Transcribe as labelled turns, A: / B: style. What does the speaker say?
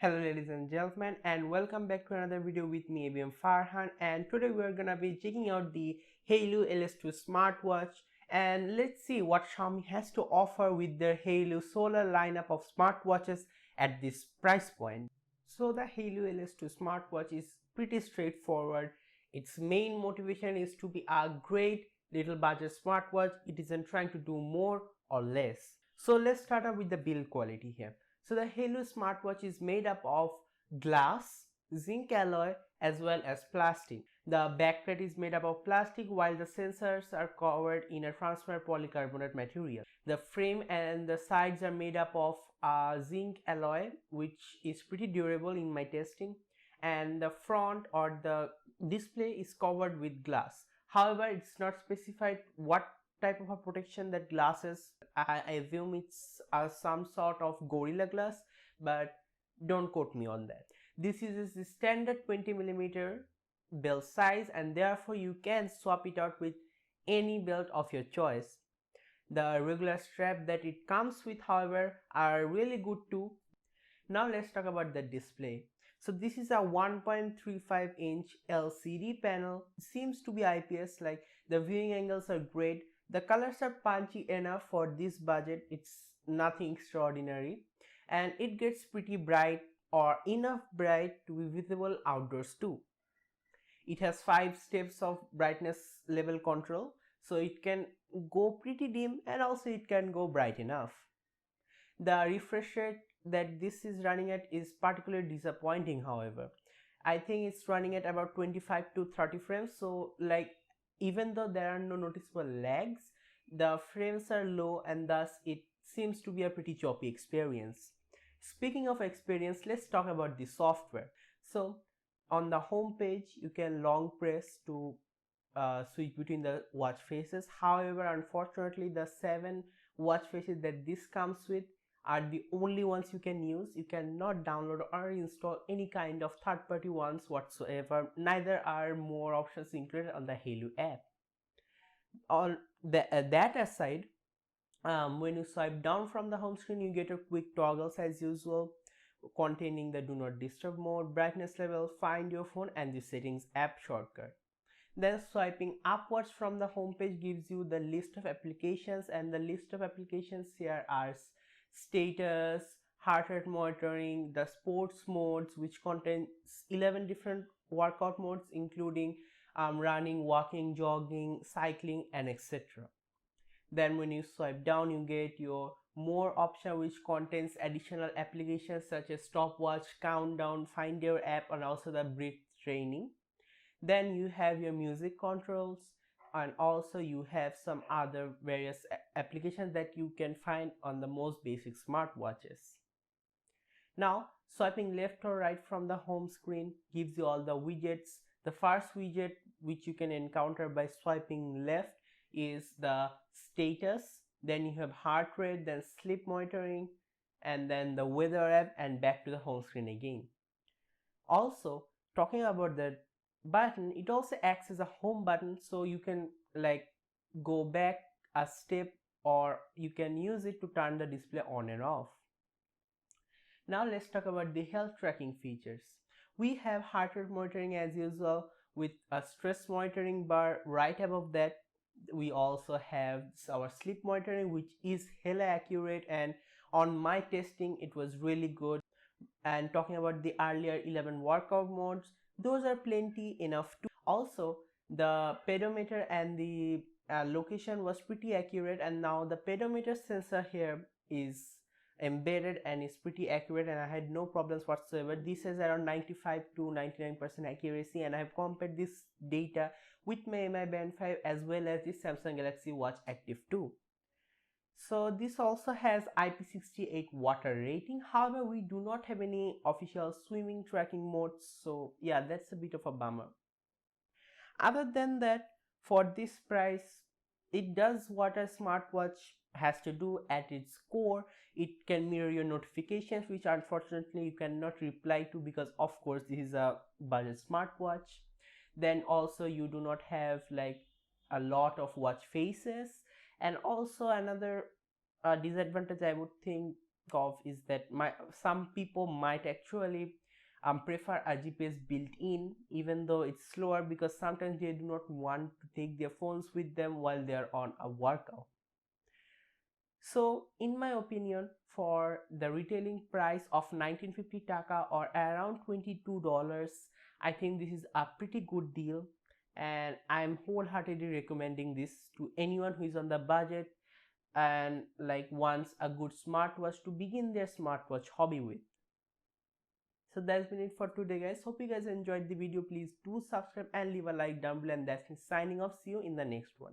A: Hello ladies and gentlemen, and welcome back to another video with me ABM Farhan. And today we are gonna be checking out the Haylou ls02 smartwatch, and let's see what Xiaomi has to offer with their Haylou solar lineup of smartwatches at this price point. So the Haylou ls02 smartwatch is pretty straightforward. Its main motivation is to be a great little budget smartwatch. It isn't trying to do more or less. So let's start out with the build quality here. So the Haylou smartwatch is made up of glass, zinc alloy as well as plastic. The backplate is made up of plastic while the sensors are covered in a transparent polycarbonate material. The frame and the sides are made up of zinc alloy, which is pretty durable in my testing, and the front or the display is covered with glass. However, it's not specified what type of a protection that glass is. I assume it's some sort of Gorilla Glass, but don't quote me on that. This is the standard 20mm belt size, and therefore you can swap it out with any belt of your choice. The regular strap that it comes with, however, are really good too. Now let's talk about the display. So this is a 1.35-inch LCD panel. It seems to be IPS, like the viewing angles are great. The colors are punchy enough for this budget. It's nothing extraordinary, and it gets pretty bright or enough bright to be visible outdoors too. It has 5 steps of brightness level control, so it can go pretty dim and also it can go bright enough. The refresh rate that this is running at is particularly disappointing. However, I think it's running at about 25 to 30 frames, so like even though there are no noticeable lags, the frames are low and thus it seems to be a pretty choppy experience. Speaking of experience, let's talk about the software. So on the home page you can long press to switch between the watch faces. However, unfortunately the 7 watch faces that this comes with are the only ones you can use. You cannot download or install any kind of third-party ones whatsoever. Neither are more options included on the Haylou app. On that aside, when you swipe down from the home screen, you get a quick toggles as usual, containing the do not disturb mode, brightness level, find your phone, and the settings app shortcut. Then swiping upwards from the home page gives you the list of applications, and the list of applications here are status, heart rate monitoring, the sports modes, which contains 11 different workout modes including running, walking, jogging, cycling, and etc. Then when you swipe down you get your more option, which contains additional applications such as stopwatch, countdown, find your app, and also the breath training. Then you have your music controls, and also you have some other various applications that you can find on the most basic smartwatches. Now swiping left or right from the home screen gives you all the widgets. The first widget which you can encounter by swiping left is the status, then you have heart rate, then sleep monitoring, and then the weather app, and back to the home screen again. Also, talking about the button, it also acts as a home button, so you can like go back a step or you can use it to turn the display on and off. Now let's talk about the health tracking features. We have heart rate monitoring as usual with a stress monitoring bar right above that. We also have our sleep monitoring, which is hella accurate, and on my testing it was really good. And talking about the earlier 11 workout modes, those are plenty enough too. Also, the pedometer and the location was pretty accurate, and now the pedometer sensor here is embedded and is pretty accurate, and I had no problems whatsoever. This is around 95 to 99% accuracy, and I have compared this data with my Mi Band 5 as well as the Samsung Galaxy Watch Active 2. So this also has IP68 water rating. However, we do not have any official swimming tracking modes, so yeah, that's a bit of a bummer. Other than that, for this price, it does what a smartwatch has to do at its core. It can mirror your notifications, which unfortunately you cannot reply to because of course this is a budget smartwatch. Then also you do not have like a lot of watch faces, and also another disadvantage I would think of is that some people might actually prefer a GPS built-in, even though it's slower, because sometimes they do not want to take their phones with them while they are on a workout. So in my opinion, for the retailing price of 1950 taka or around $22, I think this is a pretty good deal, and I'm wholeheartedly recommending this to anyone who is on the budget and like wants a good smartwatch to begin their smartwatch hobby with. So that's been it for today, guys. Hope you guys enjoyed the video. Please do subscribe and leave a like down below, and that's me signing off. See you in the next one.